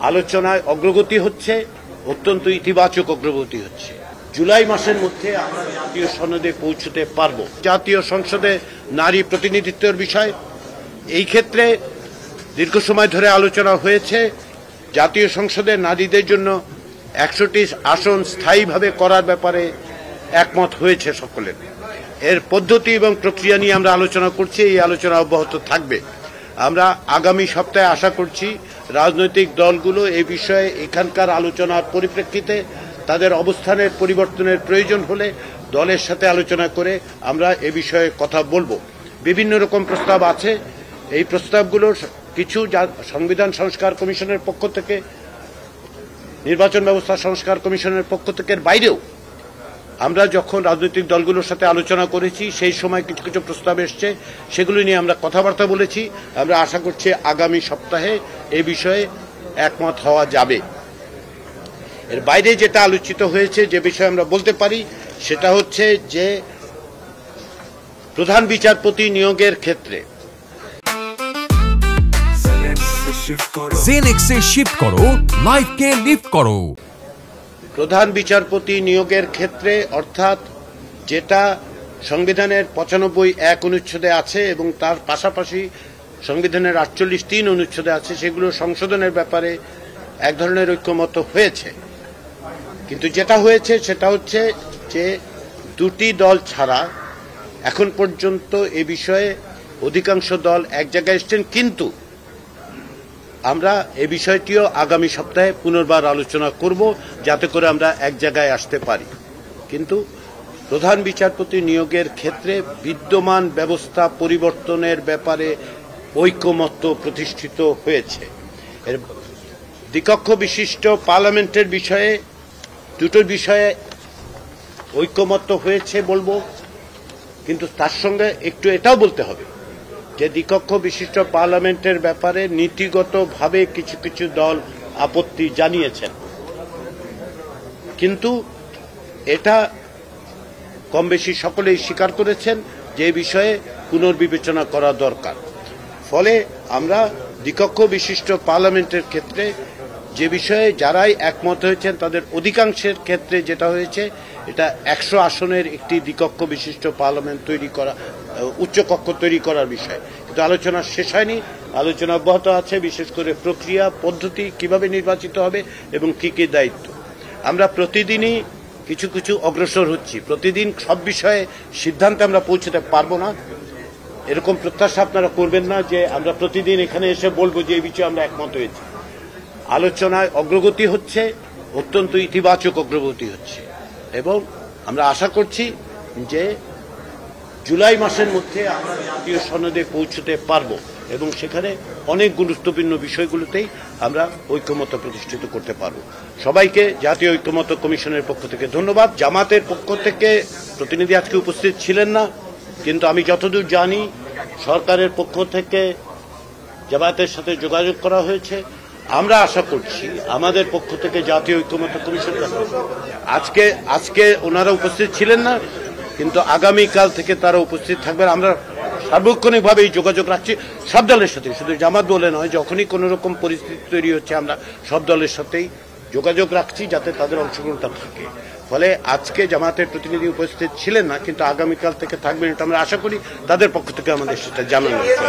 আলোচনায় অগ্রগতি হচ্ছে, অত্যন্ত ইতিবাচক অগ্রগতি হচ্ছে। জুলাই মাসের মধ্যে আমরা জাতীয় সনদে পৌঁছতে পারব। জাতীয় সংসদে নারী প্রতিনিধিত্বের বিষয়, এই ক্ষেত্রে দীর্ঘ সময় ধরে আলোচনা হয়েছে। জাতীয় সংসদে নারীদের জন্য 100টি আসন স্থায়ীভাবে করার ব্যাপারে একমত হয়েছে সকলের। এর পদ্ধতি এবং প্রক্রিয়া নিয়ে আমরা আলোচনা করছি, এই আলোচনা অব্যাহত থাকবে। আমরা আগামী সপ্তাহে আশা করছি রাজনৈতিক দলগুলো এই বিষয়ে এখানকার আলোচনার পরিপ্রেক্ষিতে তাদের অবস্থানের পরিবর্তনের প্রয়োজন হলে দলের সাথে আলোচনা করে আমরা এ বিষয়ে কথা বলবো। বিভিন্ন রকম প্রস্তাব আছে, এই প্রস্তাবগুলো কিছু সংবিধান সংস্কার কমিশনের পক্ষ থেকে, নির্বাচন ব্যবস্থা সংস্কার কমিশনের পক্ষ থেকে বাইরেও আমরা যখন রাজনৈতিক দলগুলোর সাথে আলোচনা করেছি সেই সময় কিছু কিছু প্রস্তাব এসছে, সেগুলো নিয়ে আমরা কথাবার্তা বলেছি। আমরা আশা করছি আগামী সপ্তাহে এ বিষয়ে একমত হওয়া যাবে। এর বাইরে যেটা আলোচিত হয়েছে, যে বিষয়ে আমরা বলতে পারি, সেটা হচ্ছে যে প্রধান বিচারপতি নিয়োগের ক্ষেত্রে জেনেক্সে শিফট করো, লাইফকে লিফট করো। প্রধান বিচারপতি নিয়োগের ক্ষেত্রে, অর্থাৎ যেটা সংবিধানের 95(1) অনুচ্ছেদে আছে এবং তার পাশাপাশি সংবিধানের 48(3) অনুচ্ছেদে আছে, সেগুলো সংশোধনের ব্যাপারে এক ধরনের ঐক্যমত হয়েছে। কিন্তু যেটা হয়েছে সেটা হচ্ছে যে দুটি দল ছাড়া এখন পর্যন্ত এ বিষয়ে অধিকাংশ দল এক জায়গায় এসছেন, কিন্তু আমরা এই বিষয়টিও আগামী সপ্তাহে পুনর্বার আলোচনা করব যাতে করে আমরা এক জায়গায় আসতে পারি। কিন্তু প্রধান বিচারপতি নিয়োগের ক্ষেত্রে বিদ্যমান ব্যবস্থা পরিবর্তনের ব্যাপারে ঐকমত্য প্রতিষ্ঠিত হয়েছে। এর দ্বিকক্ষ বিশিষ্ট পার্লামেন্টের বিষয়ে দুটো বিষয়ে ঐকমত্য হয়েছে বলবো, কিন্তু তার সঙ্গে একটু এটাও বলতে হবে যে দ্বিকক্ষ বিশিষ্ট পার্লামেন্টের ব্যাপারে নীতিগতভাবে কিছু কিছু দল আপত্তি জানিয়েছেন, কিন্তু এটা কম বেশি সকলেই স্বীকার করেছেন যে এই বিষয়ে পুনর্বিবেচনা করা দরকার। ফলে আমরা দ্বিকক্ষ বিশিষ্ট পার্লামেন্টের ক্ষেত্রে যে বিষয়ে যারাই একমত হয়েছেন তাদের অধিকাংশের ক্ষেত্রে যেটা হয়েছে, এটা 100 আসনের একটি দ্বিকক্ষ বিশিষ্ট পার্লামেন্ট তৈরি করা, উচ্চকক্ষ তৈরি করার বিষয়। কিন্তু আলোচনা শেষ হয়নি, আলোচনা অব্যাহত আছে, বিশেষ করে প্রক্রিয়া পদ্ধতি কিভাবে নির্বাচিত হবে এবং কি কি দায়িত্ব। আমরা প্রতিদিনই কিছু কিছু অগ্রসর হচ্ছি, প্রতিদিন সব বিষয়ে সিদ্ধান্তে আমরা পৌঁছতে পারবো না, এরকম প্রত্যাশা আপনারা করবেন না যে আমরা প্রতিদিন এখানে এসে বলবো যে এই বিষয়ে আমরা একমত হয়েছি। আলোচনায় অগ্রগতি হচ্ছে, অত্যন্ত ইতিবাচক অগ্রগতি হচ্ছে, এবং আমরা আশা করছি যে জুলাই মাসের মধ্যে আমরা জাতীয় সনদে পৌঁছতে পারব এবং সেখানে অনেক গুরুত্বপূর্ণ বিষয়গুলোতেই আমরা ঐক্যমত্য প্রতিষ্ঠিত করতে পারব। সবাইকে জাতীয় ঐক্যমত্য কমিশনের পক্ষ থেকে ধন্যবাদ। জামাতের পক্ষ থেকে প্রতিনিধি আজকে উপস্থিত ছিলেন না, কিন্তু আমি যতদূর জানি সরকারের পক্ষ থেকে জামায়াতের সাথে যোগাযোগ করা হয়েছে। আমরা আশা করছি আমাদের পক্ষ থেকে জাতীয় ঐক্যমত্য কমিশন, আজকে ওনারা উপস্থিত ছিলেন না, কিন্তু আগামীকাল থেকে তারা উপস্থিত থাকবেন। আমরা সার্বক্ষণিকভাবে এই যোগাযোগ রাখছি সব দলের সাথে, শুধু জামাত বলে নয়, যখনই কোনো রকম পরিস্থিতি তৈরি হচ্ছে আমরা সব দলের সাথেই যোগাযোগ রাখছি যাতে তাদের অংশগ্রহণটা থাকে। ফলে আজকে জামাতের প্রতিনিধি উপস্থিত ছিলেন না, কিন্তু আগামীকাল থেকে থাকবেন, এটা আমরা আশা করি। তাদের পক্ষ থেকে আমাদের সেটা জানানো হয়েছে।